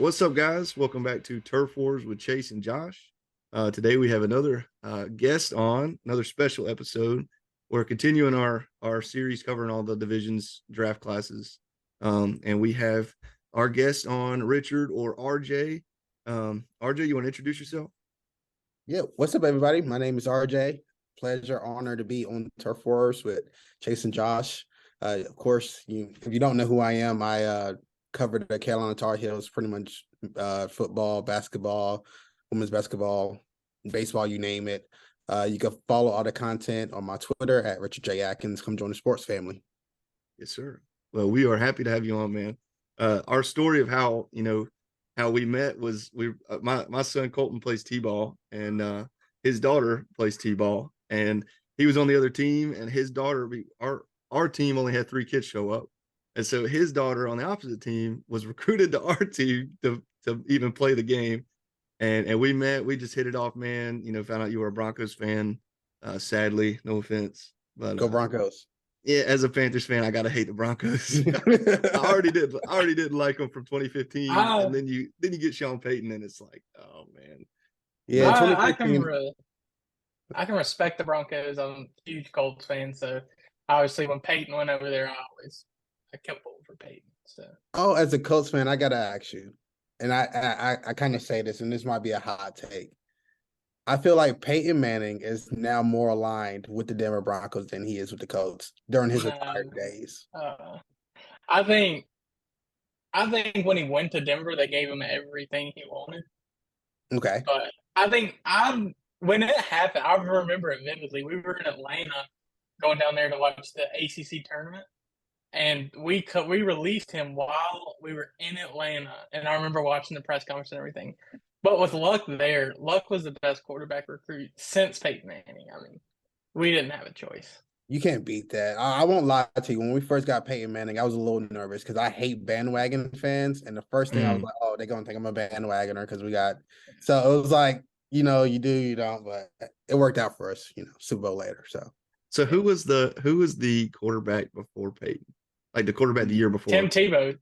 What's up, guys? Welcome back to Turf Wars with Chase and Josh. Today we have another guest on, another special episode. We're continuing our series covering all the divisions, draft classes. And we have our guest on, Richard or RJ. RJ, you want to introduce yourself? Yeah, what's up, everybody? My name is RJ. Pleasure, honor to be on Turf Wars with Chase and Josh. Of course, if you don't know who I am, I covered the Carolina Tar Heels, pretty much football, basketball, women's basketball, baseball, you name it. You can follow all the content on my Twitter at Richard J. Adkins. Come join the sports family. Yes, sir. Well, we are happy to have you on, man. Our story of how we met was my son Colton plays t-ball, and his daughter plays t-ball, and he was on the other team, and his daughter, our team only had 3 kids show up, and so his daughter on the opposite team was recruited to our team to even play the game, and we met. We just hit it off, man. Found out you were a Broncos fan. Sadly, no offense, but Go Broncos. Yeah, as a Panthers fan, I gotta hate the Broncos. I already did. I already didn't like them from 2015, and then you get Sean Payton, and it's like, oh man. Yeah, I can respect the Broncos. I'm a huge Colts fan, so obviously when Peyton went over there, I kept voting for Peyton. So as a Colts fan, I gotta ask you, and I kind of say this, and this might be a hot take. I feel like Peyton Manning is now more aligned with the Denver Broncos than he is with the Colts during his retired days. I think when he went to Denver, they gave him everything he wanted. Okay. But I think when it happened, I remember it vividly. We were in Atlanta going down there to watch the ACC tournament, and we released him while we were in Atlanta. And I remember watching the press conference and everything. But with Luck there, Luck was the best quarterback recruit since Peyton Manning. I mean, we didn't have a choice. You can't beat that. I won't lie to you. When we first got Peyton Manning, I was a little nervous because I hate bandwagon fans. And the first thing I was like, oh, they're going to think I'm a bandwagoner because we got – so it was like, you do, you don't. But it worked out for us, Super Bowl later. So who was the quarterback before Peyton? Like the quarterback the year before? Tim Tebow.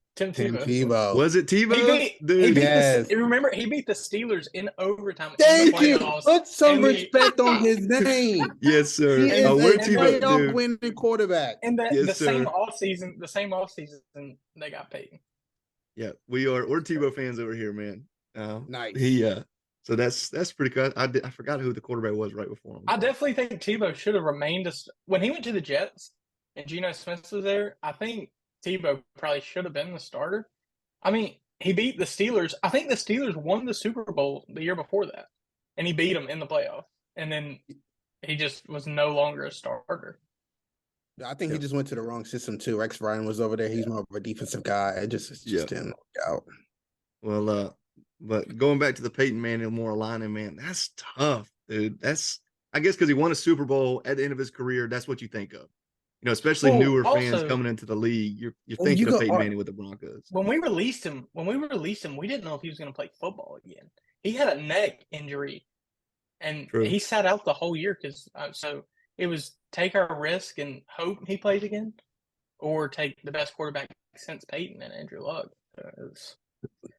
Was it Tebow? Remember, he beat the Steelers in overtime. Thank you. Put some respect on his name. Yes, sir. He is a playoff winning quarterback. And the same offseason, they got Peyton. Yeah, we're Tebow fans over here, man. Nice. So that's pretty good. I forgot who the quarterback was right before him. I definitely think Tebow should have remained when he went to the Jets and Geno Smith was there. I think Tebow probably should have been the starter. I mean, he beat the Steelers. I think the Steelers won the Super Bowl the year before that, and he beat them in the playoffs. And then he just was no longer a starter. I think he just went to the wrong system too. Rex Ryan was over there. He's more of a defensive guy. It just didn't work out. Well, but going back to the Peyton Manning more aligning, man, that's tough, dude. I guess because he won a Super Bowl at the end of his career. That's what you think of. Especially newer fans coming into the league, you're thinking of Peyton Manning with the Broncos. When we released him, we didn't know if he was going to play football again. He had a neck injury, and he sat out the whole year because so it was take our risk and hope he plays again, or take the best quarterback since Peyton and Andrew Luck.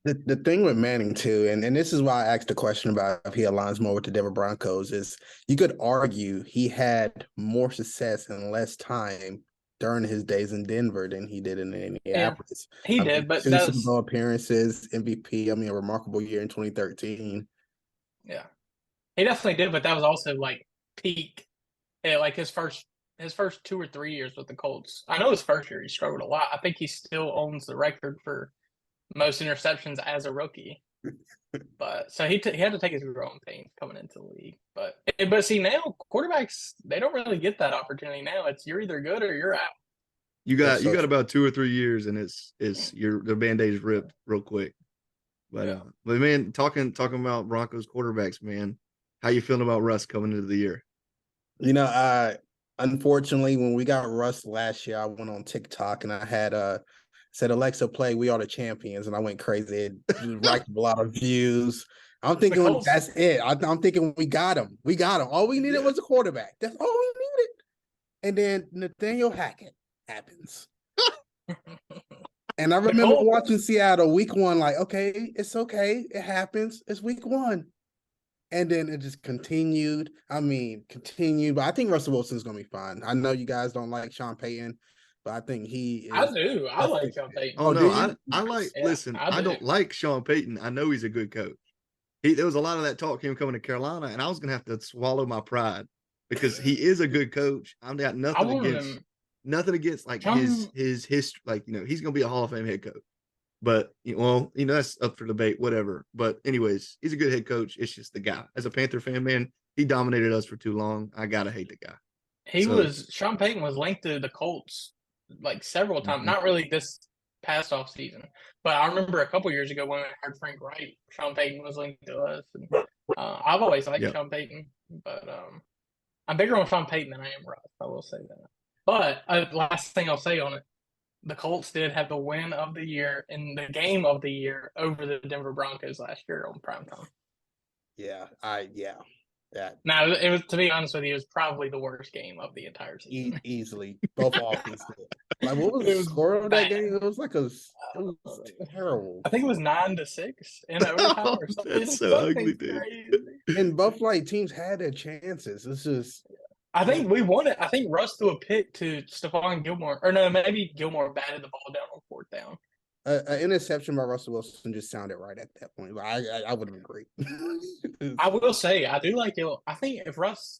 The thing with Manning too, and this is why I asked the question about if he aligns more with the Denver Broncos, is you could argue he had more success in less time during his days in Denver than he did in Indianapolis. Yeah, he did, but 2 Super Bowl appearances, MVP. I mean, a remarkable year in 2013. Yeah, he definitely did, but that was also like peak. Yeah, like his first 2 or 3 years with the Colts. I know his first year he struggled a lot. I think he still owns the record for most interceptions as a rookie, but so he had to take his growing pains coming into the league. But see, now quarterbacks, they don't really get that opportunity now. It's you're either good or you're out. You got about 2 or 3 years, and the Band-Aid's ripped real quick. But man, talking about Broncos quarterbacks, man, how you feeling about Russ coming into the year? Unfortunately, when we got Russ last year, I went on TikTok and I had said, Alexa, play We Are the Champions. And I went crazy. It racked a lot of views. I'm thinking that's it. I'm thinking we got him. We got him. All we needed was a quarterback. That's all we needed. And then Nathaniel Hackett happens. And I remember watching Seattle week 1, like, okay, it's okay. It happens. It's week 1. And then it just continued. But I think Russell Wilson's going to be fine. I know you guys don't like Sean Payton, but I think he is. I do. I like Sean Payton. Oh, no, I like, Yeah, listen, I don't like Sean Payton. I know he's a good coach. There was a lot of that talk, him coming to Carolina, and I was going to have to swallow my pride because he is a good coach. I've got nothing against like his history. Like, he's going to be a Hall of Fame head coach. But, that's up for debate, whatever. But anyways, he's a good head coach. It's just the guy. As a Panther fan, man, he dominated us for too long. I got to hate the guy. Sean Payton was linked to the Colts like several times. Mm-hmm. Not really this past off season, but I remember a couple years ago when I heard Frank Wright, Sean Payton was linked to us. And, I've always liked Sean Payton, but I'm bigger on Sean Payton than I am Russ. I will say that. But last thing I'll say on it, the Colts did have the win of the year in the game of the year over the Denver Broncos last year on primetime. Yeah. Now, it was, to be honest with you, it was probably the worst game of the entire season. Easily. Both offenses. Like, what was the score of that game? It was terrible. I think it was 9-6 in overtime or something. That's so ugly, dude. Crazy. And both teams had their chances. It's just. I think we won it. I think Russ threw a pick to Stephon Gilmore. Or no, maybe Gilmore batted the ball down on 4th down. An interception by Russell Wilson just sounded right at that point. I would have agreed. I will say, I do like it. I think if Russ,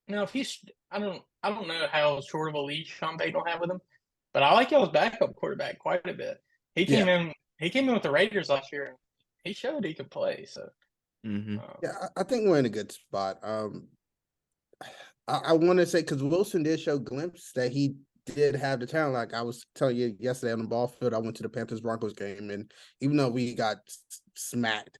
if he's, I don't know how short of a leash Sean Payton will have with him, but I like y'all's backup quarterback quite a bit. He came in with the Raiders last year. He showed he could play. So, I think we're in a good spot. I want to say, because Wilson did show glimpses that he did have the talent. Like I was telling you yesterday on the ball field, I went to the Panthers-Broncos game, and even though we got smacked,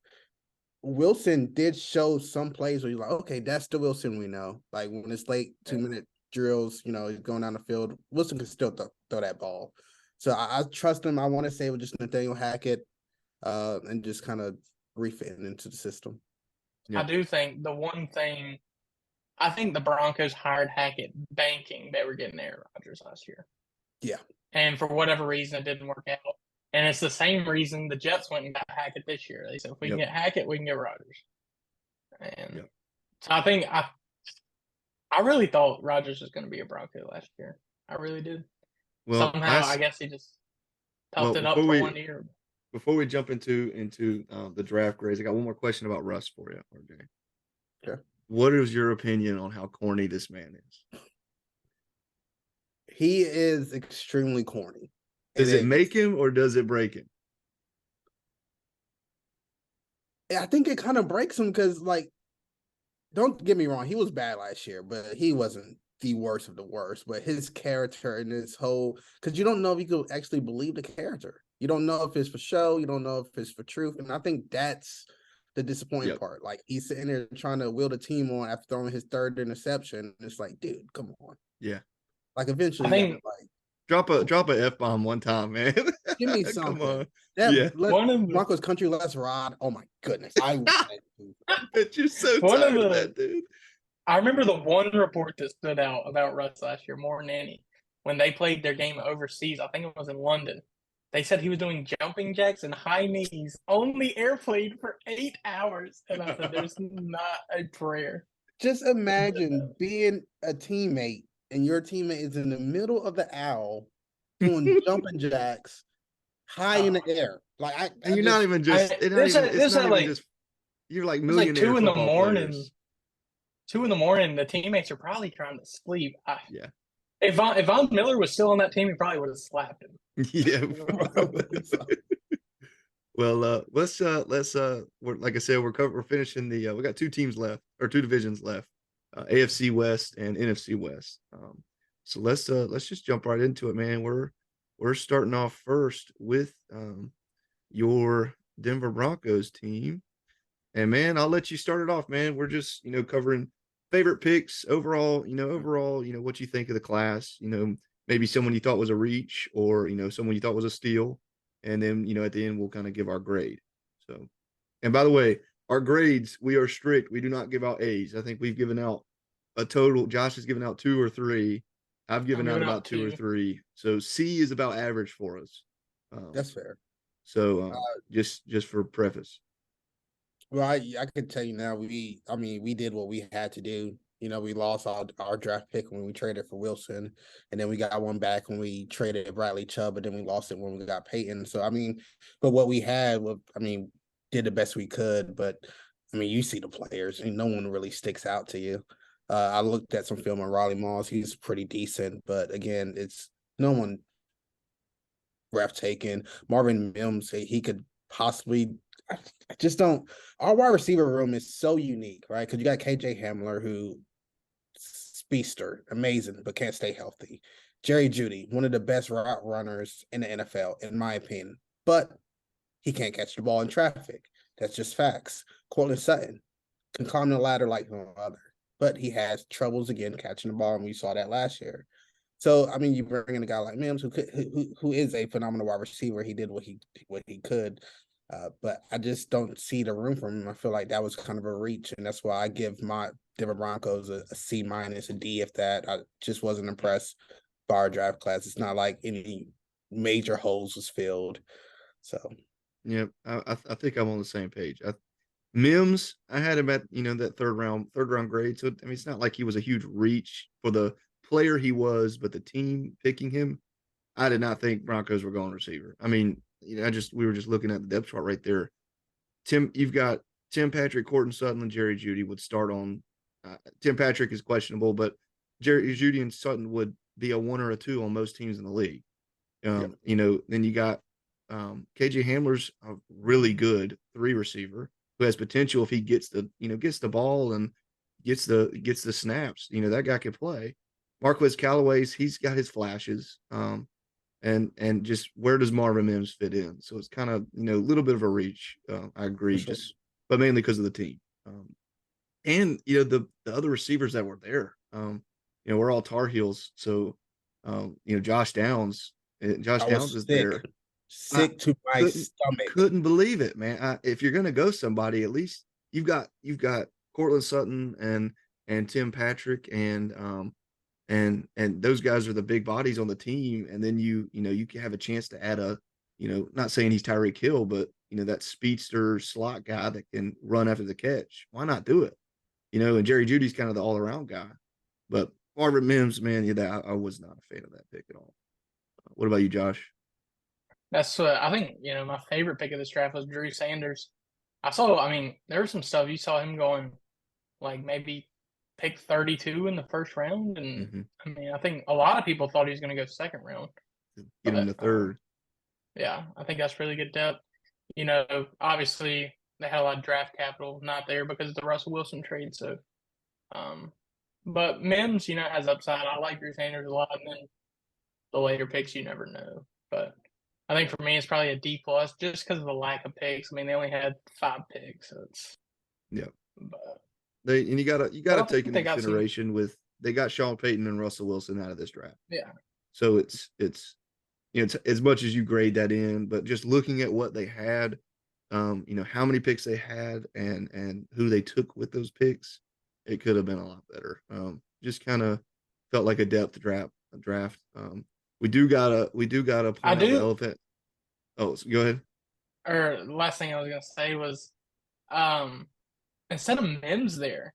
Wilson did show some plays where you're like, okay, that's the Wilson we know. Like when it's late 2-minute drills, he's going down the field, Wilson can still throw that ball. So I trust him. I want to say it was just Nathaniel Hackett and just kind of refitting into the system. Yeah. I do think the one thing, I think the Broncos hired Hackett banking they were getting Aaron Rodgers last year. Yeah. And for whatever reason, it didn't work out. And it's the same reason the Jets went and got Hackett this year. They said, if we can get Hackett, we can get Rodgers. And so I think I really thought Rodgers was going to be a Bronco last year. I really did. Well, somehow, I guess he just toughed it up for 1 year. Before we jump into the draft grades, I got one more question about Russ for you, RJ. Okay. What is your opinion on how corny this man is? He is extremely corny. Does it make him or does it break him? I think it kind of breaks him because, don't get me wrong, he was bad last year, but he wasn't the worst of the worst. But his character and his whole, because you don't know if you could actually believe the character. You don't know if it's for show. You don't know if it's for truth. And I think that's the disappointing part. Like, he's sitting there trying to wheel the team on after throwing his 3rd interception. It's like, dude, come on. Yeah. Like, eventually, I think, drop a F-bomb one time, man. Give me something. Come on. Broncos country, let's ride. Oh my goodness. I bet you're so tired of that, dude. I remember the one report that stood out about Russ last year more than any. When they played their game overseas, I think it was in London. They said he was doing jumping jacks and high knees on the airplane for 8 hours. And I said, there's not a prayer. Just imagine being a teammate and your teammate is in the middle of the aisle doing jumping jacks high in the air. And you're not even just, you're like millionaire. It's like 2 in the morning. Players. 2 in the morning, the teammates are probably trying to sleep. If Von Miller was still on that team, he probably would have slapped him. Yeah. Well, let's like I said, we're finishing we got 2 teams left, or 2 divisions left, AFC West and NFC West. So let's just jump right into it, man. We're starting off first with your Denver Broncos team, and man, I'll let you start it off, man. We're just covering favorite picks overall. What you think of the class. Maybe someone you thought was a reach, or someone you thought was a steal, and then at the end we'll kind of give our grade. So, and by the way, our grades, we are strict. We do not give out A's. I think we've given out a total. Josh has given out 2 or 3. I've given out about 2 or 3. So C is about average for us. That's fair. So just for preface. Well, I could tell you now. We did what we had to do. We lost our draft pick when we traded for Wilson, and then we got one back when we traded Bradley Chubb, but then we lost it when we got Peyton. So but what we had, did the best we could. But you see the players, and no one really sticks out to you. I looked at some film on Riley Moss. He's pretty decent, but again, it's no one breathtaking. Marvin Mims, he could possibly. I just don't. Our wide receiver room is so unique, right? Because you got KJ Hamler, who speedster, amazing, but can't stay healthy. Jerry Jeudy, one of the best route runners in the NFL, in my opinion, but he can't catch the ball in traffic. That's just facts. Cortland Sutton can climb the ladder like no other, but he has troubles again catching the ball, and we saw that last year. So you bring in a guy like Mims, who is a phenomenal wide receiver. He did what he could. But I just don't see the room for him. I feel like that was kind of a reach, and that's why I give my Denver Broncos a C minus, a D, if that. I just wasn't impressed by our draft class. It's not like any major holes was filled. So yeah, I think I'm on the same page. Mims, I had him at that third round grade. So it's not like he was a huge reach for the player he was, but the team picking him, I did not think Broncos were going receiver. We were just looking at the depth chart right there. You've got Tim Patrick, Cortland Sutton, and Jerry Jeudy would start on. Tim Patrick is questionable, but Jerry Jeudy and Sutton would be a 1 or a 2 on most teams in the league. Yep. Then you got KJ Hamler's a really good 3 receiver who has potential if he gets the ball and gets the snaps. That guy can play. Marquez Callaway's, he's got his flashes. And just where does Marvin Mims fit in? So it's kind of a little bit of a reach. I agree, Sure. but mainly because of the team. And the other receivers that were there. We're all Tar Heels, so Josh Downs. Josh Downs is there. Sick to my stomach. Couldn't believe it, man. If you're gonna go somebody, at least you've got Cortland Sutton and Tim Patrick and those guys are the big bodies on the team, and then you can have a chance to add not saying he's Tyreek Hill, but that speedster slot guy that can run after the catch. Why not do it? And Jerry Judy's kind of the all around guy, but Marvin Mims, man, I was not a fan of that pick at all. What about you, Josh? That's I think my favorite pick of this draft was Drew Sanders. There was some stuff you saw him going like maybe pick 32 in the first round, and I think a lot of people thought he was going to go second round. Get him in the third. Yeah, I think that's really good depth. Obviously they had a lot of draft capital not there because of the Russell Wilson trade. So, but Mims, has upside. I like Drew Sanders a lot, and then the later picks you never know. But I think for me it's probably a D plus just because of the lack of picks. They only had 5 picks, so it's But you gotta take into consideration with they got Sean Payton and Russell Wilson out of this draft. Yeah. So it's as much as you grade that in, but just looking at what they had, how many picks they had and who they took with those picks, it could have been a lot better. Just kind of felt like a depth draft. We do gotta point out the elephant. Oh, so go ahead. Or the last thing I was gonna say was, instead of Mims there,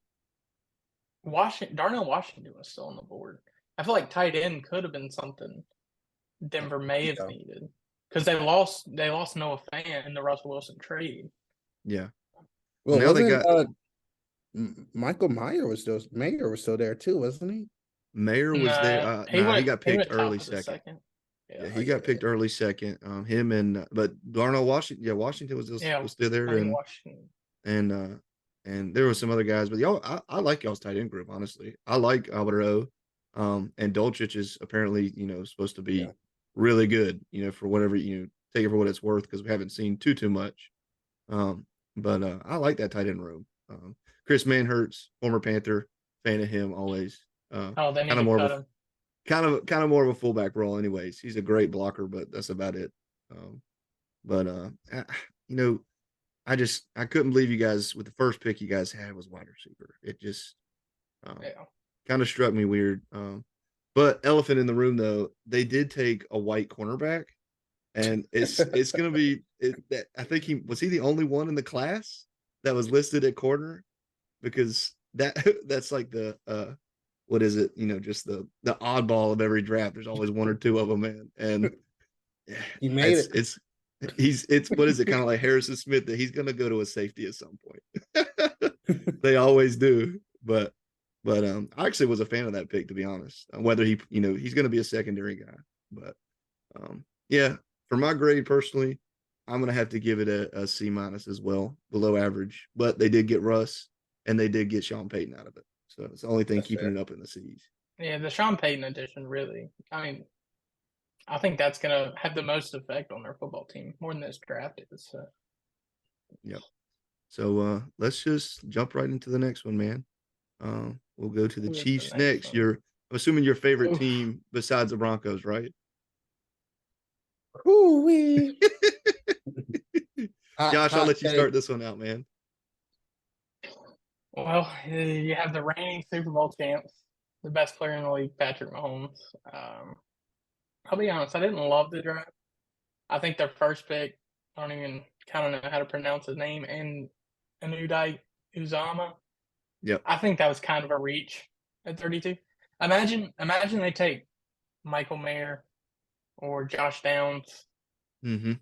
Darnell Washington was still on the board. I feel like tight end could have been something Denver may have needed because they lost Noah Fant in the Russell Wilson trade. Yeah. Well, now they got Michael Mayer was still there too, wasn't he? Mayer was there. He got picked early second. Yeah, he got picked early second. But Darnell Washington. Yeah, Washington was still there, and there were some other guys. But I like y'all's tight end group. Honestly, I like Alvaro, and Dolchich is apparently supposed to be really good. For whatever take it for what it's worth because we haven't seen too much. But I like that tight end room. Chris Manhertz, former Panther, fan of him always. They need to cut him. Kind of more of a fullback role, anyways. He's a great blocker, but that's about it. I couldn't believe you guys with the first pick you guys had was wide receiver. It just kind of struck me weird. But elephant in the room though, they did take a white cornerback, and it's gonna be. I think he was the only one in the class that was listed at corner, because that's like the what is it? Just the oddball of every draft. There's always one or two of them, man, and You made it. it's what is it, kind of like Harrison Smith, that he's gonna go to a safety at some point. They always do, but I actually was a fan of that pick, to be honest. Whether he's gonna be a secondary guy, but yeah, for my grade personally, I'm gonna have to give it a C- as well, below average. But they did get Russ, and they did get Sean Payton out of it, so it's the only thing That's keeping fair. it up in the C's. Yeah, the Sean Payton edition really. I mean, I think that's gonna have the most effect on their football team more than this draft is. So. Yep. So let's just jump right into the next one, man. We'll go to the Who is the Chiefs next next. one? I'm assuming your favorite Oof. team besides the Broncos, right? Ooh-wee. Josh, I'll Hot let you take. start this one out, man. Well, you have the reigning Super Bowl champs, the best player in the league, Patrick Mahomes. I'll be honest, I didn't love the draft. I think their first pick, I don't even kind of know how to pronounce his name, and Anudai Uzama. Yep. I think that was kind of a reach at 32. Imagine they take Michael Mayer or Josh Downs. Mm-hmm.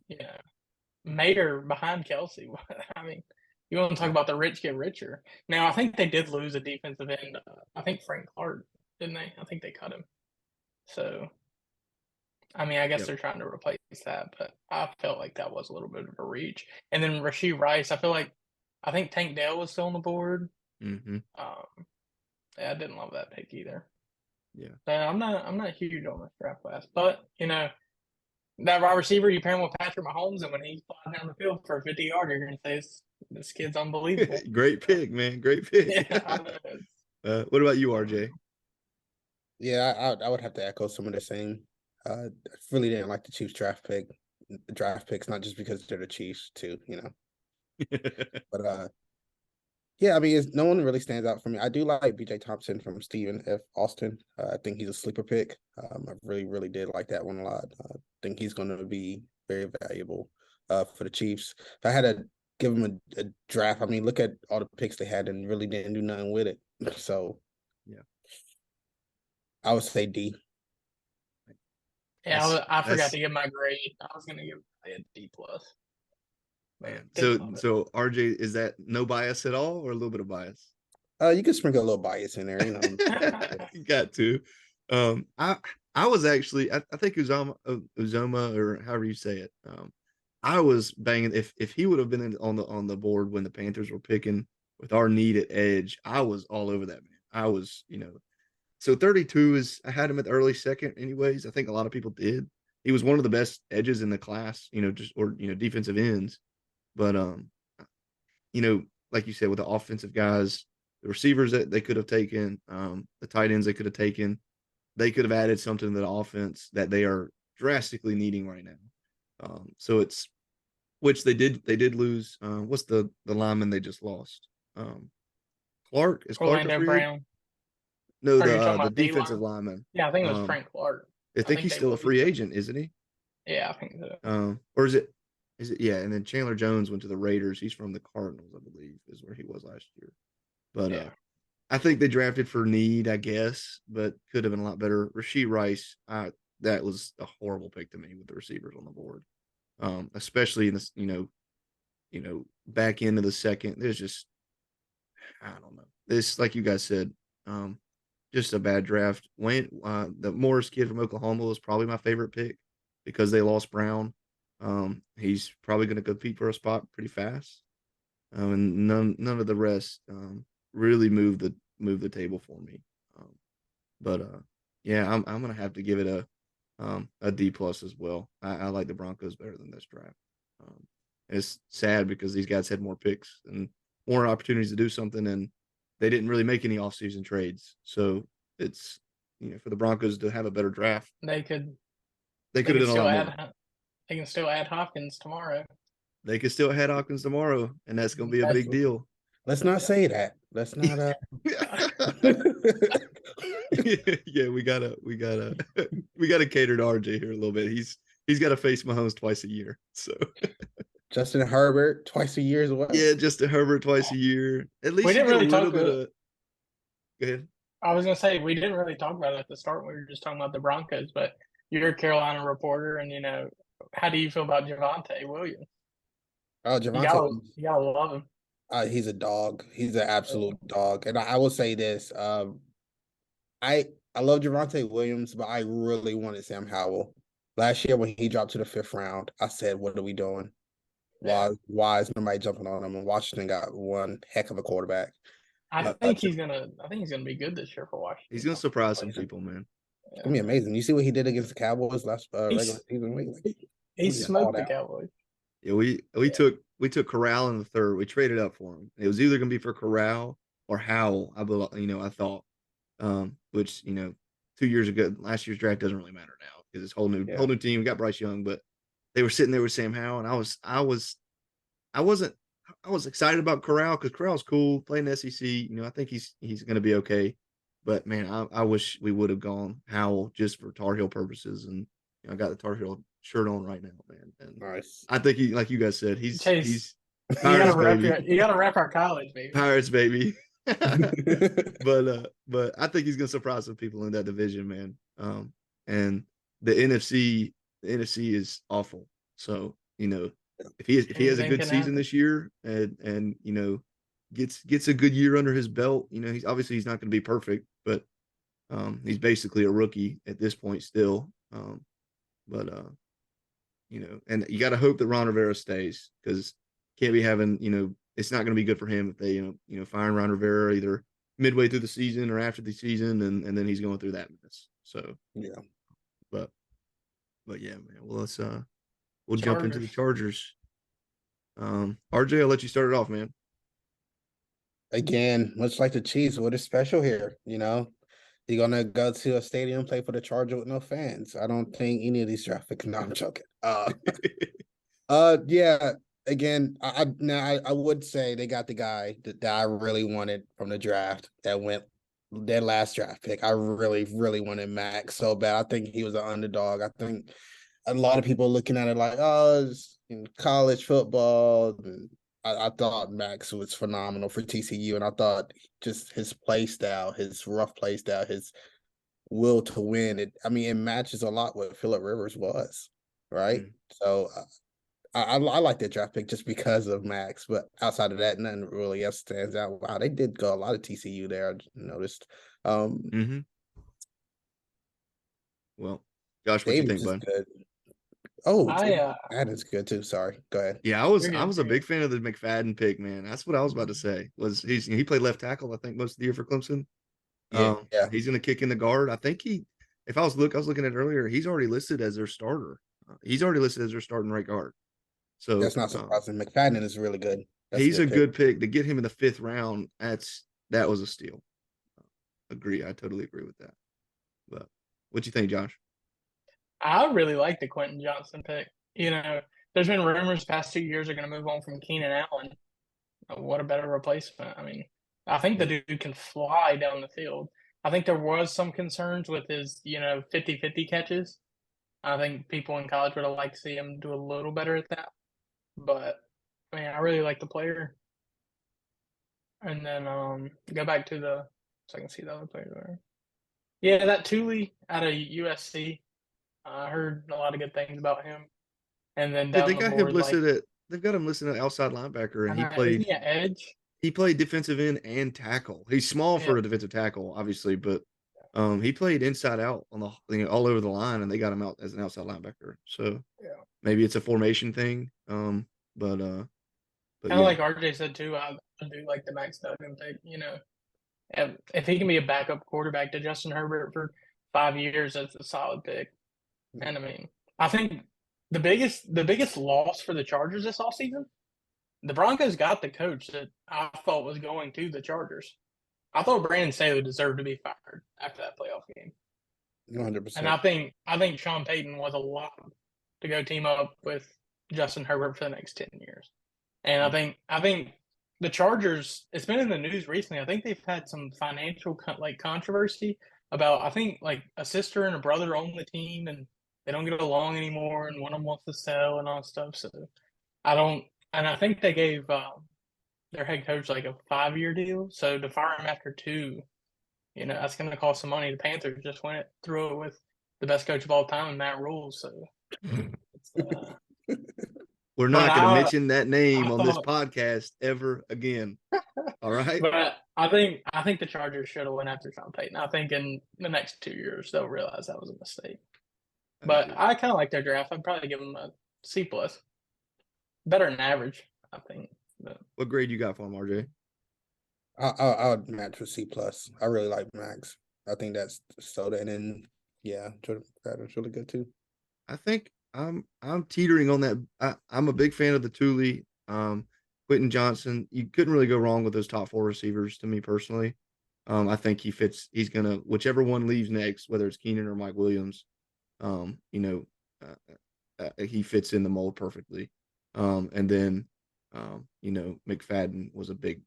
Mayer behind Kelsey. I mean, you want to talk about the rich get richer. Now, I think they did lose a defensive end. I think Frank Clark, didn't they? I think they cut him. So, I mean, I guess they're trying to replace that, but I felt like that was a little bit of a reach. And then Rashee Rice, I think Tank Dell was still on the board. Mm-hmm. Yeah, I didn't love that pick either. Yeah. So I'm not huge on this draft class, but that wide receiver, you pair him with Patrick Mahomes, and when he flies down the field for 50 yards, you're going to say this kid's unbelievable. Great pick, man. Great pick. Yeah, what about you, RJ? Yeah, I would have to echo some of the same. I really didn't like the Chiefs draft picks, not just because they're the Chiefs too, But yeah, I mean, no one really stands out for me. I do like BJ Thompson from Stephen F. Austin. I think he's a sleeper pick. I really, really did like that one a lot. I think he's going to be very valuable for the Chiefs. If I had to give him a draft, I mean, look at all the picks they had and really didn't do nothing with it. So, yeah, I would say D. Yeah, I forgot to give my grade. I was going to give a D plus. Man, so RJ, is that no bias at all, or a little bit of bias? You can sprinkle a little bias in there, You got to. I was actually, I think Uzoma, or however you say it. I was banging, if he would have been on the board when the Panthers were picking with our need at edge, I was all over that, man. I was, so 32 I had him at the early second anyways. I think a lot of people did. He was one of the best edges in the class, defensive ends. But like you said, with the offensive guys, the receivers that they could have taken, the tight ends they could have taken, they could have added something to the offense that they are drastically needing right now. So it's, which they did lose. What's the lineman they just lost? Clark, is Clark Orlando a free Brown. agent? No, the defensive lineman. Yeah, I think it was Frank Clark. I think he's still a free agent, isn't he? Yeah, I think so. Or is it? Yeah, and then Chandler Jones went to the Raiders. He's from the Cardinals, I believe, is where he was last year. But I think they drafted for need, I guess, but could have been a lot better. Rashee Rice, that was a horrible pick to me with the receivers on the board, especially in this, back into the second. There's just, I don't know. This, like you guys said, just a bad draft. The Morris kid from Oklahoma was probably my favorite pick because they lost Brown. He's probably going to compete for a spot pretty fast. And none of the rest really moved the table for me. Yeah, I'm going to have to give it a D plus as well. I like the Broncos better than this draft. It's sad because these guys had more picks and more opportunities to do something, and they didn't really make any offseason trades. So it's, for the Broncos to have a better draft, they could have done a lot more. They can still add Hopkins tomorrow. They could still add Hopkins tomorrow, and that's going to be a big deal. Let's not say that. Let's not. Yeah, we gotta cater to RJ here a little bit. He's he's got to face Mahomes twice a year. So Justin Herbert twice a year as well. yeah, Justin Herbert twice a year. At least We you didn't get a really little talk. bit of. Go ahead. I was gonna say we didn't really talk about it at the start. We were just talking about the Broncos, but you're a Carolina reporter, and how do you feel about Javonte Williams? Oh, You Javante, gotta love him. he's a dog. He's an absolute dog. And I will say this: I love Javante Williams, but I really wanted Sam Howell. Last year when he dropped to the 5th round, I said, "What are we doing? Why is nobody jumping on him?" And Washington got one heck of a quarterback. I think he's gonna be good this year for Washington. He's gonna surprise some people, man. It's gonna be amazing. You see what he did against the Cowboys last regular season week? He smoked the Cowboys. Yeah, we took Corral in the 3rd. We traded up for him. It was either gonna be for Corral or Howell. I thought, which 2 years ago, last year's draft doesn't really matter now because it's whole new team. We got Bryce Young, but they were sitting there with Sam Howell, and I was excited about Corral because Corral's cool playing the SEC. I think he's gonna be okay. But man, I wish we would have gone Howell just for Tar Heel purposes, and I got the Tar Heel shirt on right now, man. And nice. I think he, like you guys said, he's Pirates, baby. You gotta rep our college, baby. Pirates, baby. but I think he's gonna surprise some people in that division, man. And the NFC is awful. So if he has a good season this year and gets a good year under his belt, he's not going to be perfect, but he's basically a rookie at this point still. But and you got to hope that Ron Rivera stays because can't be having it's not going to be good for him if they firing Ron Rivera either midway through the season or after the season and then he's going through that mess. So yeah, but yeah, man. Well, let's we'll jump into the Chargers. RJ, I'll let you start it off, man. Again, much like the Chiefs, what is special here? You're gonna go to a stadium, play for the Charger with no fans. I don't think any of these draft picks. No, I'm joking. Yeah. Again, I would say they got the guy that I really wanted from the draft that went their last draft pick. I really, really wanted Max so bad. I think he was an underdog. I think a lot of people looking at it like, oh, it's in college football. And I thought Max was phenomenal for TCU, and I thought just his play style, his rough play style, his will to win. It matches a lot what Phillip Rivers was, right? So I like that draft pick just because of Max, but outside of that, nothing really else stands out. Wow, they did go a lot of TCU there. I noticed. Well, Josh, what you think, bud? Good. Oh, McFadden's good too. Sorry, go ahead. Yeah, I was a big fan of the McFadden pick, man. That's what I was about to say. He played left tackle, I think, most of the year for Clemson. Yeah, he's going to kick in the guard. I think I was looking at it earlier. He's already listed as their starter. He's already listed as their starting right guard. So that's not surprising. McFadden is really good. He's a good pick to get him in the 5th round. That was a steal. Agree. I totally agree with that. But what you think, Josh? I really like the Quentin Johnson pick. There's been rumors past 2 years are going to move on from Keenan Allen. What a better replacement. I think the dude can fly down the field. I think there was some concerns with his, 50-50 catches. I think people in college would have liked to see him do a little better at that. But, I really like the player. And then go back to so I can see the other player there. Yeah, that Thule out of USC. I heard a lot of good things about him. And then they got him listed they've got him listed at outside linebacker, and isn't he an edge? He played defensive end and tackle. He's small for a defensive tackle, obviously, but he played inside out on all over the line, and they got him out as an outside linebacker. So maybe it's a formation thing. But kind of like RJ said too, I do like the Max Duggan pick. If he can be a backup quarterback to Justin Herbert for 5 years, that's a solid pick. And I think the biggest loss for the Chargers this offseason, the Broncos got the coach that I thought was going to the Chargers. I thought Brandon Staley deserved to be fired after that playoff game. 100%. And I think Sean Payton was a lot to go team up with Justin Herbert for the next 10 years. And I think the Chargers, it's been in the news recently. I think they've had some financial controversy about, I think, like a sister and a brother own the team, and they don't get along anymore, and one of them wants to sell and all stuff. So I don't, and I think they gave their head coach like a 5-year deal. So to fire him after 2, that's going to cost some money. The Panthers just went through it with the best coach of all time, Matt Rule. So it's, we're but not going to I, mention that name I on this thought, podcast ever again. All right. but I think the Chargers should have went after Sean Payton. I think in the next 2 years they'll realize that was a mistake. But I kind of like their draft. I'd probably give them a C plus, better than average, I think. But What grade you got for him, RJ? I'll match with C plus. I really like Max. I think that's soda, and then Jordan Patter's really good too. I think I'm teetering on that. I'm a big fan of the Thule, Quentin Johnson. You couldn't really go wrong with those top 4 receivers to me personally. I think he fits. He's gonna whichever one leaves next, whether it's Keenan or Mike Williams. He fits in the mold perfectly. And then McFadden was a big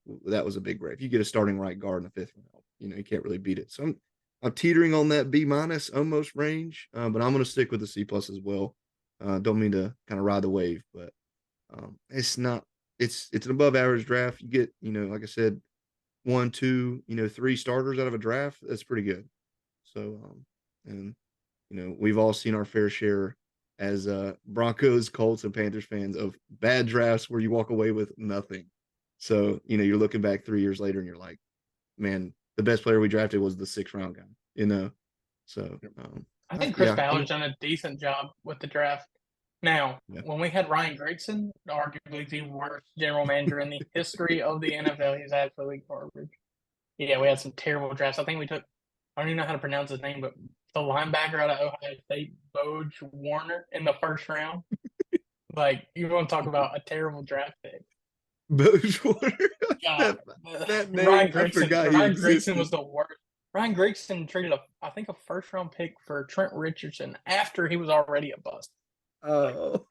grade. If you get a starting right guard in the 5th round, you can't really beat it. So I'm teetering on that B- almost range, but I'm going to stick with the C plus as well. Don't mean to kind of ride the wave, but it's not. It's an above average draft. You get like I said, 1, 2, 3 starters out of a draft. That's pretty good. So and we've all seen our fair share as Broncos, Colts, and Panthers fans of bad drafts where you walk away with nothing. So, you're looking back 3 years later and you're like, man, the best player we drafted was the 6th round guy, So I think Chris Ballard's done a decent job with the draft. Now, when we had Ryan Grigson, arguably the worst general manager in the history of the NFL, he's absolutely garbage. Yeah, we had some terrible drafts. I think we took, I don't even know how to pronounce his name, but the linebacker out of Ohio State, Boj Warner, in the 1st round. Like, you want to talk about a terrible draft pick. Boj Warner? God, that name, Ryan I forgot Ryan he existed. Grigson was the worst. Ryan Grigson traded a 1st round pick for Trent Richardson after he was already a bust. Oh,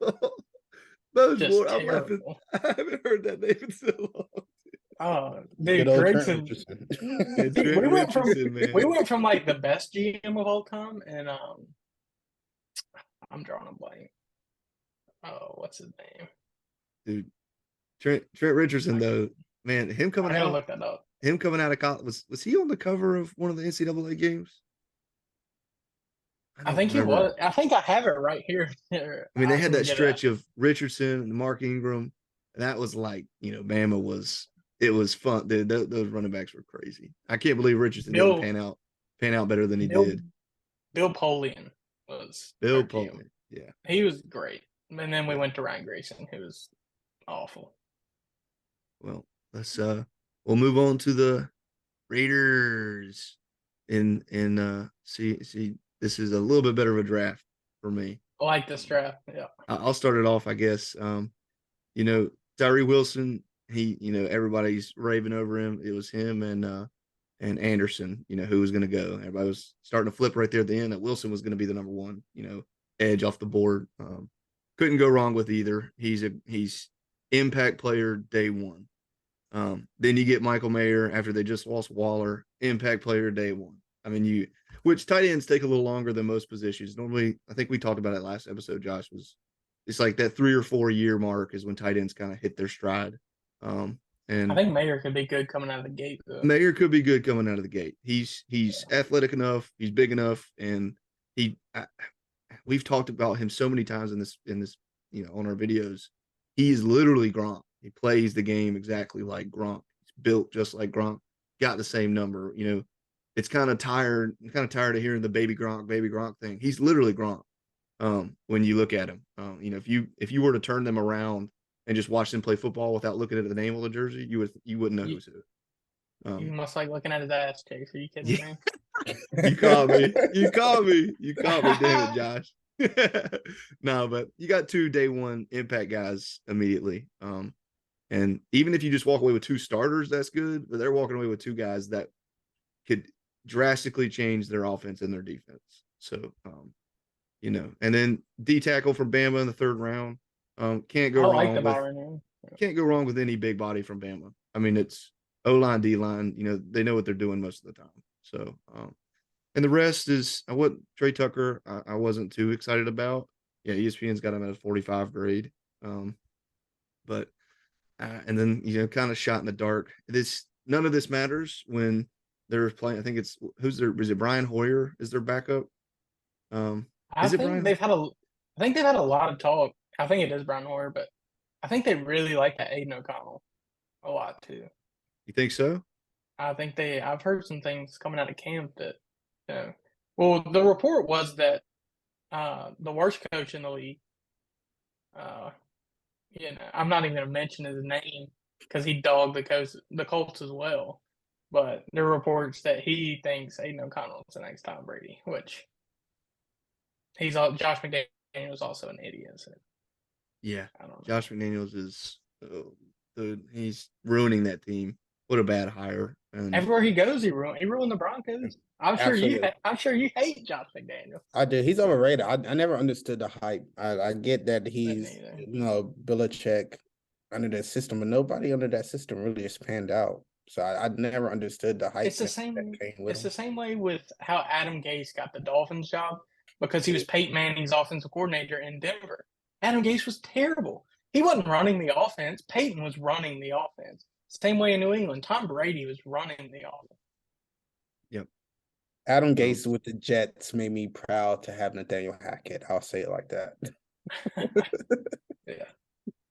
Boj Warner. I'm laughing. Terrible. I haven't heard that name in so long. Oh, dude, Good old Trent Grigson. Richardson. Yeah, Trent Richardson, man. We went from like the best GM of all time, and I'm drawing a blank. Oh, what's his name? Dude, Trent Richardson though, man, him coming I gotta out. look that up. Him coming out of college, was he on the cover of one of the NCAA games? I think he was. I think I have it right here. I mean, they had that stretch of Richardson and Mark Ingram, and that was like, Bama was. It was fun. Those running backs were crazy. I can't believe Richardson didn't pan out better than he did. Bill Polian was. Bill Polian, yeah, he was great. And then we went to Ryan Grayson, who was awful. Well, we'll move on to the Raiders, and see this is a little bit better of a draft for me. I like this draft. Yeah, I'll start it off, I guess. Tyree Wilson. He, everybody's raving over him. It was him and Anderson. Who was going to go. Everybody was starting to flip right there at the end that Wilson was going to be the number 1. Edge off the board. Couldn't go wrong with either. He's impact player day 1. Then you get Michael Mayer after they just lost Waller, impact player day 1. I mean, which tight ends take a little longer than most positions. Normally, I think we talked about it last episode, Josh, it's like that 3 or 4 year mark is when tight ends kind of hit their stride. And I think Mayer could be good coming out of the gate, though. Mayer could be good coming out of the gate. He's athletic enough, he's big enough, and we've talked about him so many times in this on our videos. He's literally Gronk. He plays the game exactly like Gronk. He's built just like Gronk. Got the same number. It's kind of tired. I'm kind of tired of hearing the baby Gronk thing. He's literally Gronk. When you look at him, if you were to turn them around and just watch them play football without looking at the name on the jersey, you wouldn't know who's who. You must like looking at his ass, Chase. Are you kidding me? You caught me. You caught me. Damn it, Josh. No, but you got 2 day 1 impact guys immediately. And even if you just walk away with 2 starters, that's good. But they're walking away with 2 guys that could drastically change their offense and their defense. So, and then D tackle from Bama in the 3rd round. Can't go wrong with any big body from Bama. I mean, it's O-line, D-line. They know what they're doing most of the time. So, And the rest is what Trey Tucker. I wasn't too excited about. Yeah, ESPN's got him at a 45 grade. Um, but and then kind of shot in the dark. This none of this matters when they're playing. I think it's who's their is it Brian Hoyer is their backup? I Is it think Brian? they've had a I think they've had a lot of talk. I think it is Brian Hoyer, but I think they really like that Aiden O'Connell a lot too. You think so? I've heard some things coming out of camp that well, the report was that the worst coach in the league, uh I'm not even gonna mention his name because he dogged the Colts as well. But there are reports that he thinks Aiden O'Connell is the next Tom Brady, which Josh McDaniel is also an idiot. So Yeah, I don't know. Josh McDaniels is he's ruining that team. What a bad hire! And Everywhere he goes, he ruined the Broncos. Absolutely. I'm sure you hate Josh McDaniel. I do. He's overrated. I never understood the hype. I get that he's, neither. Belichick under that system, but nobody under that system really has panned out. So I never understood the hype It's the that same. came with It's him. the same way with how Adam Gase got the Dolphins job because he was Peyton Manning's offensive coordinator in Denver. Adam Gase was terrible. He wasn't running the offense. Peyton was running the offense. Same way in New England. Tom Brady was running the offense. Yep. Adam Gase with the Jets made me proud to have Nathaniel Hackett. I'll say it like that. Yeah.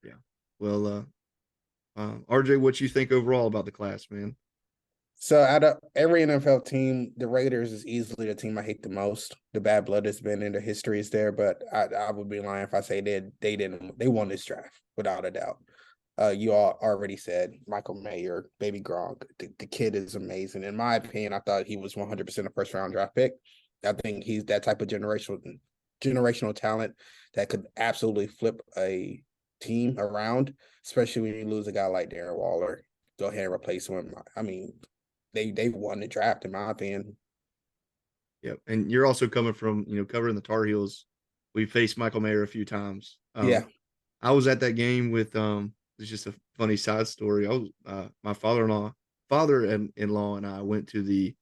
Yeah. Well, RJ, what you think overall about the class, man? So out of every NFL team, the Raiders is easily the team I hate the most. The bad blood has been in the history is there, but I would be lying if I say they won this draft without a doubt. You all already said Michael Mayer, baby Gronk. The kid is amazing. In my opinion, I thought he was 100% a first round draft pick. I think he's that type of generational talent that could absolutely flip a team around, especially when you lose a guy like Darren Waller. Go ahead and replace him. I mean, they won the draft in my opinion. Yep. And you're also coming from covering the Tar Heels. We faced Michael Mayer a few times. Yeah. I was at that game with it's just a funny side story. I was my father-in-law and I went to the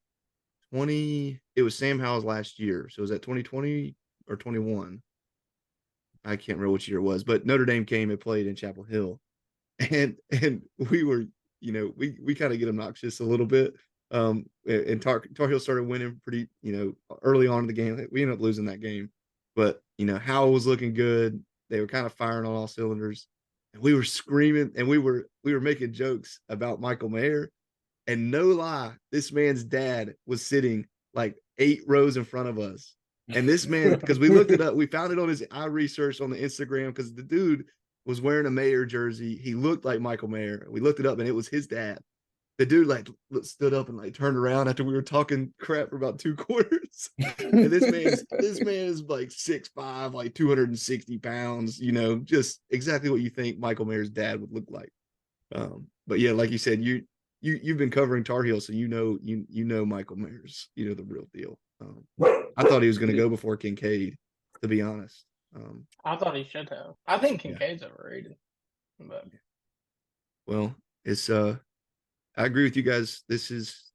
it was Sam Howell's last year. So it was that 2020 or 21. I can't remember which year it was, but Notre Dame came and played in Chapel Hill. And we were, we kind of get obnoxious a little bit. And Tar Heel started winning pretty, early on in the game. We ended up losing that game, but Howell was looking good. They were kind of firing on all cylinders, and we were screaming and we were making jokes about Michael Mayer. And no lie, this man's dad was sitting like 8 rows in front of us. And this man, because we looked it up, we found it on his research on the Instagram because the dude was wearing a Mayer jersey. He looked like Michael Mayer. We looked it up and it was his dad. The dude stood up and turned around after we were talking crap for about 2 quarters. And this man is like 6'5", like 260 pounds, just exactly what you think Michael Mayer's dad would look like. But yeah, like you said, you've been covering Tar Heels, so you know Michael Mayer's the real deal. I thought he was going to go before Kincaid, to be honest. I thought he should have. I think Kincaid's overrated. But well, it's I agree with you guys. This is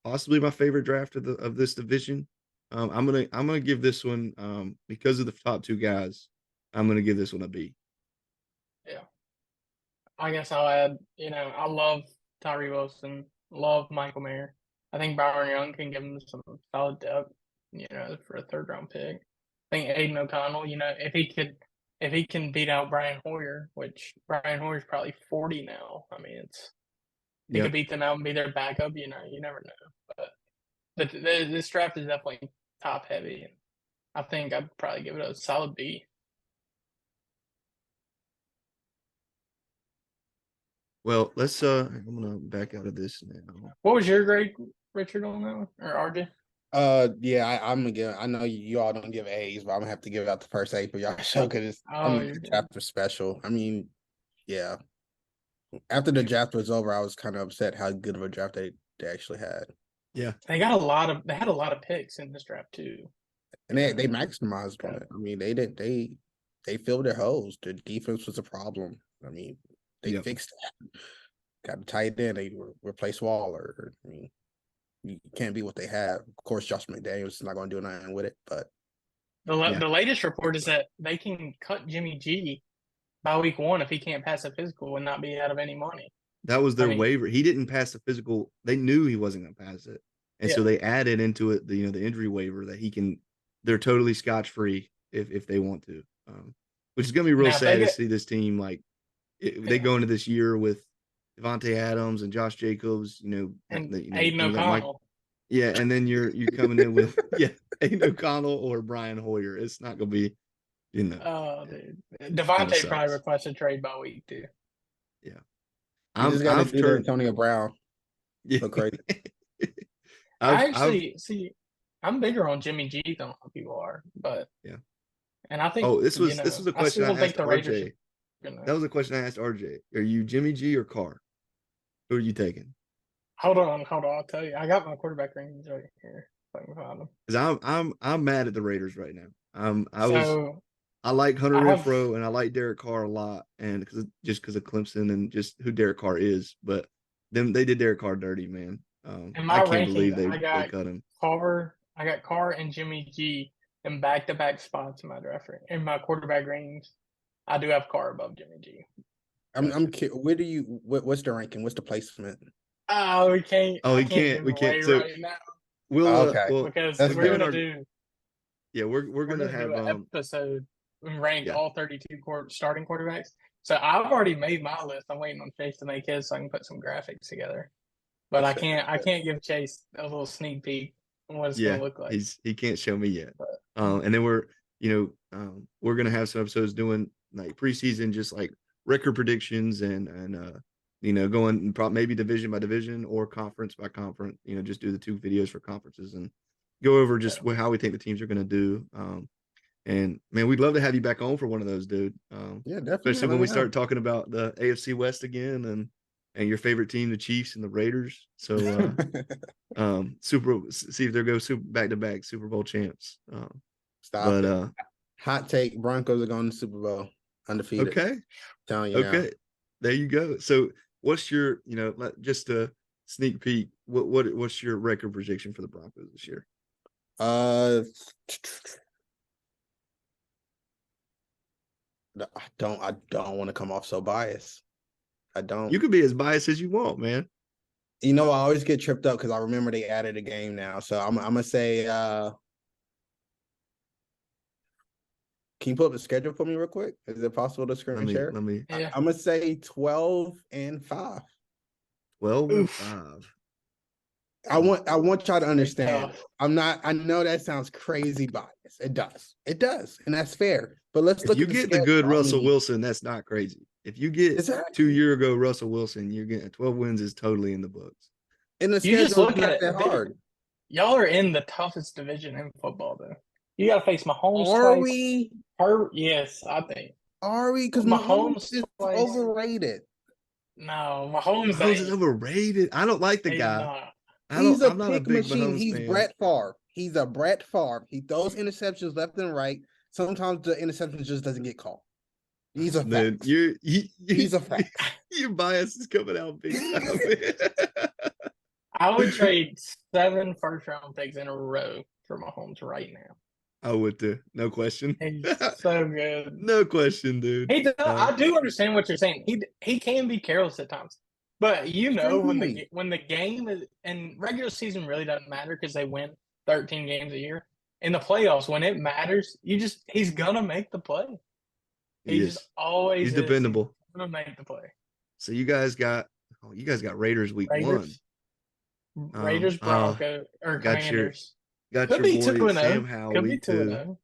possibly my favorite draft of this division. I'm gonna give this one because of the top 2 guys. I'm gonna give this one a B. Yeah, I guess I'll add. I love Tyree Wilson. Love Michael Mayer. I think Byron Young can give him some solid depth. For a 3rd round pick. I think Aiden O'Connell. If he can beat out Brian Hoyer, which Brian Hoyer's probably 40 now. I mean, he could beat them out and be their backup. You never know. But this draft is definitely top heavy. And I think I'd probably give it a solid B. Well, let's I'm gonna back out of this now. What was your grade, Richard, on that one? Or RJ? Yeah, I'm gonna give. I know you all don't give A's, but I'm gonna have to give out the first A for y'all show because the draft was special. I mean, yeah. After the draft was over, I was kind of upset how good of a draft they actually had. Yeah, they had a lot of picks in this draft too, and they maximized on it. I mean, they filled their holes. The defense was a problem. I mean, they fixed that. Got a tight end. They replaced Waller. I mean, can't be what they have. Of course, Josh McDaniels is not going to do nothing with it, but The latest report is that they can cut Jimmy G by week 1 if he can't pass a physical and not be out of any money. That was their I mean, waiver. He didn't pass the physical. They knew he wasn't going to pass it, and so they added into it the injury waiver that he can. They're totally scotch free if they want to, which is going to be real sad to see this team they go into this year with Devontae Adams and Josh Jacobs, and Aiden O'Connell. And then you're coming in with Aiden O'Connell or Brian Hoyer. It's not going to be, Oh, dude, Devontae probably requests a trade by week 2. Yeah, I'm just gonna do the Antonio Brown. Go crazy. I'm bigger on Jimmy G than a lot of people are, but and I think this was a question I asked RJ. That was a question I asked RJ. Are you Jimmy G or Carr? Who are you taking? Hold on. I'll tell you. I got my quarterback rankings right here. Because I'm mad at the Raiders right now. I like Hunter Renfrow and I like Derek Carr a lot, and because of Clemson and just who Derek Carr is, but they did Derek Carr dirty, man. I can't believe they cut him. I got Carr and Jimmy G in back-to-back spots in my draft in my quarterback rankings. I do have Carr above Jimmy G. I'm where do you what's the ranking? What's the placement? Oh, we can't. Oh, we can't. So right now. Because we're gonna do. Yeah, we're gonna have an episode and rank all 32 starting quarterbacks. So I've already made my list. I'm waiting on Chase to make his so I can put some graphics together. But I can't give Chase a little sneak peek on what it's gonna look like. He can't show me yet. And then we're gonna have some episodes doing like preseason, just like record predictions and going maybe division by division or conference by conference. Just do the 2 videos for conferences and go over just how we think the teams are gonna do. And man, we'd love to have you back on for one of those, dude. Definitely. Especially when we start talking about the AFC West again and your favorite team, the Chiefs and the Raiders. So, see if they go back-to-back Super Bowl champs. Stop it. Hot take: Broncos are going to Super Bowl undefeated. Okay, telling you. Okay, there you go. So, what's your just a sneak peek? What's your record prediction for the Broncos this year? I don't want to come off so biased. I don't. You could be as biased as you want, man. I always get tripped up because I remember they added a game now. So I'm gonna say, can you pull up the schedule for me real quick? Is it possible to screen share? I'm gonna say 12-5. 12-5. I want y'all to understand. I know that sounds crazy biased. It does, and that's fair. But let's look. If you get the good Russell Wilson, that's not crazy. If you get 2 year ago Russell Wilson, you're getting 12 wins is totally in the books. And the schedule is not that hard. Y'all are in the toughest division in football, though. You got to face Mahomes. Are we? Yes, I think. Are we? Because Mahomes is overrated. No, Mahomes is overrated. I don't like the guy. He's a pick machine. He's Brett Favre. He's a Brett Favre. He throws interceptions left and right. Sometimes the interception just doesn't get called. He's a fact. He's a fact. Your bias is coming out big time. I would trade 7 first-round picks in a row for Mahomes right now. I would too. No question. He's so good. No question, dude. I do understand what you're saying. He can be careless at times. But when the game is and regular season really doesn't matter because they win 13 games a year. In the playoffs, when it matters, he's gonna make the play. He's dependable. He's gonna make the play. So you guys got Raiders week 1. Raiders, Broncos, or Commanders. Got your boy Sam Howell week 2.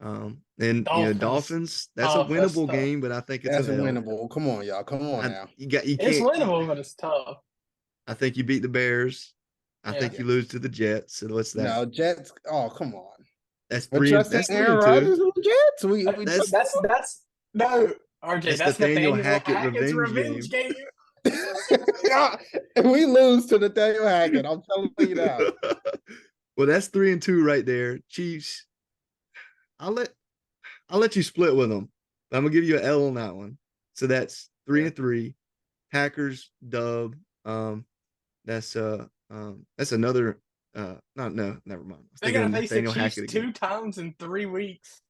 And Dolphins. That's a winnable game, but I think it's winnable. Come on, y'all. Come on now. It's winnable, but it's tough. I think you beat the Bears. I think you lose to the Jets. So what's that? No, Jets. Oh, come on. That's 3. That's Aaron Rodgers and the Jets. That's no RJ. That's Nathaniel Hackett's revenge game. If we lose to Nathaniel Hackett, I'm telling you now. Well, that's 3-2 right there. Chiefs. I'll let you split with them. I'm gonna give you an L on that one. So that's 3-3. Packers dub. That's That's another. No, never mind. I was They thinking got to of face the Nathaniel Chiefs Hackett again. 2 times in 3 weeks.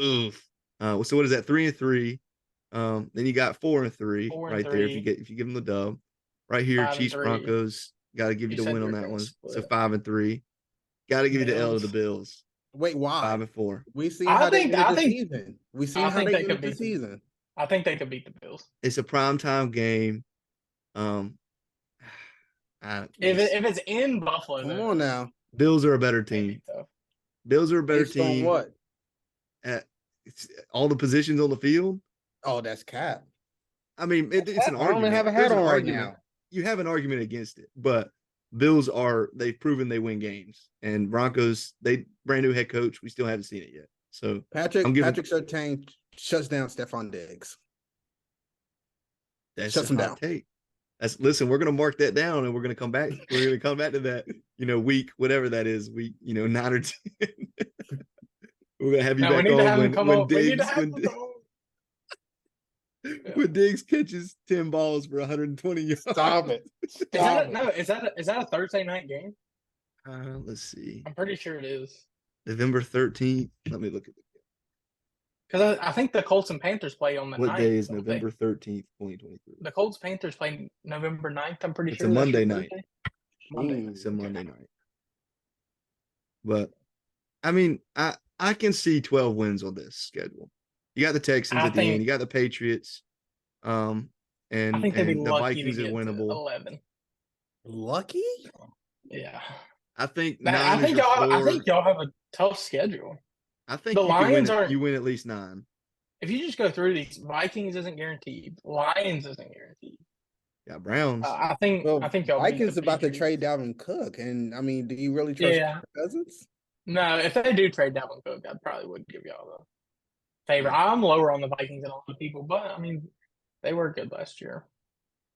Oof. So what is that? 3-3. Then you got 4-3 4 and right there. If 3. you give them the dub, right here, 5 and Chiefs 3. Broncos. Got to give you You the said win you on were that gonna one. So split. 5-3. Got to give you the L to the Bills. Wait, why? 5-4. We seen I how they think- ended I the think- season. We seen I how think they they could ended the beat them. season. I think they could beat the Bills. It's a primetime game. If it's in Buffalo, Come though, on now. Bills are a better it'd be team. tough. Bills are a better Based on team. what? It's all the positions on the field. Oh, that's cap. I mean, it's an I don't argument. have a There's hat an on right argument. now. You have an argument against it, but they've proven they win games. And Broncos, brand new head coach. We still haven't seen it yet. So Patrick I'm giving- Surtain shuts down Stephon Diggs. that's shuts a him hot down. take. Listen, we're gonna mark that down and we're gonna come back. We're gonna come back to that, week, whatever that is, week, 9 or 10. We're gonna have you No, we back need to on have him when come when on. We need to Diggs have him come on. when Diggs catches 10 balls for 120 yards. Stop it. Is that a Thursday night game? Let's see. I'm pretty sure it is. November 13th. Let me look at Because I think the Colts and Panthers play on the what 9th. day is don't they? November 13th, 2023. The Colts Panthers play November 9th, I'm pretty It's sure. a That's Monday your night. Thursday? Monday. It's a Monday night. But I mean, I can see 12 wins on this schedule. You got the Texans I at the think- end. You got the Patriots. And I think they'd be the lucky Vikings to are get winnable. to 11. Lucky? Yeah. I think I 9 is think your y'all. I floor. think y'all have a tough schedule. I think the you can Lions win. aren't- You win at least 9. If you just go through these, Vikings isn't guaranteed. Lions isn't guaranteed. Yeah, Browns. I think Well, y'all beat Vikings the about to Patriots. trade Dalvin Cook, and I mean, do you really trust Yeah. Kirk Cousins? No, if they do trade Dalvin Cook, I probably would give y'all the favor. I'm lower on the Vikings than a lot of people, but I mean, they were good last year.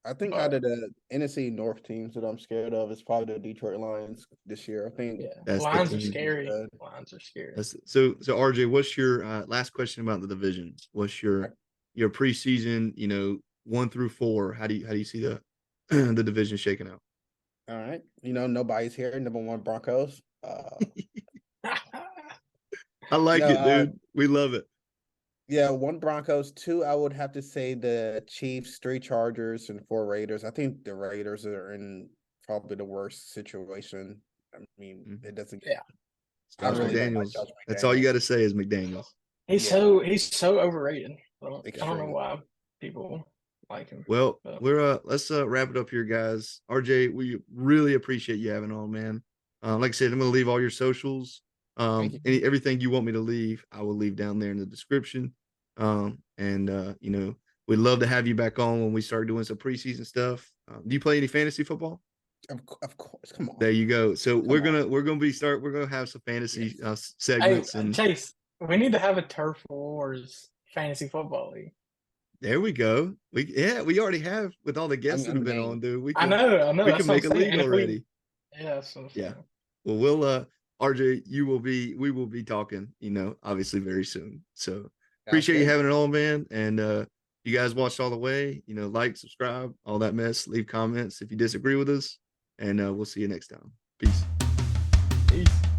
I think But- out of the NFC North teams that I'm scared of is probably the Detroit Lions this year. I think Yeah, That's the Lions are team. scary. Good. Lions are scary. So RJ, what's your last question about the divisions? What's your preseason, 1 through 4? How do you see the the division shaking out? All right. Nobody's here. Number 1 Broncos. I like No, it, dude. We love it. Yeah, 1 Broncos, 2 I would have to say the Chiefs, 3 Chargers, and 4 Raiders. I think the Raiders are in probably the worst situation. I mean, it doesn't get. Yeah. I Josh really don't like McDaniels. Josh That's all you McDaniels. got to say is McDaniels. he's so overrated. I don't know Extremely. why people like him. Well, But- we're let's wrap it up here, guys. RJ, we really appreciate you having on, man. Like I said, I'm gonna leave all your socials. Thank you. Everything you want me to leave, I will leave down there in the description. We'd love to have you back on when we start doing some preseason stuff. Do you play any fantasy football? Of course. Come on. There you go. So we're on. gonna have some fantasy segments, Hey, and Chase, we need to have a Turf Wars fantasy football league. there we go. We already have with all the guests that have been game. on, dude. We I can, know. we That's can what make a I'm saying. league And if already. Yeah, that's what I'm Yeah. saying. Well, we'll RJ, we will be talking, obviously very soon. So appreciate you having it on, man. And you guys watched all the way, like, subscribe, all that mess, leave comments if you disagree with us, and we'll see you next time. Peace. Peace.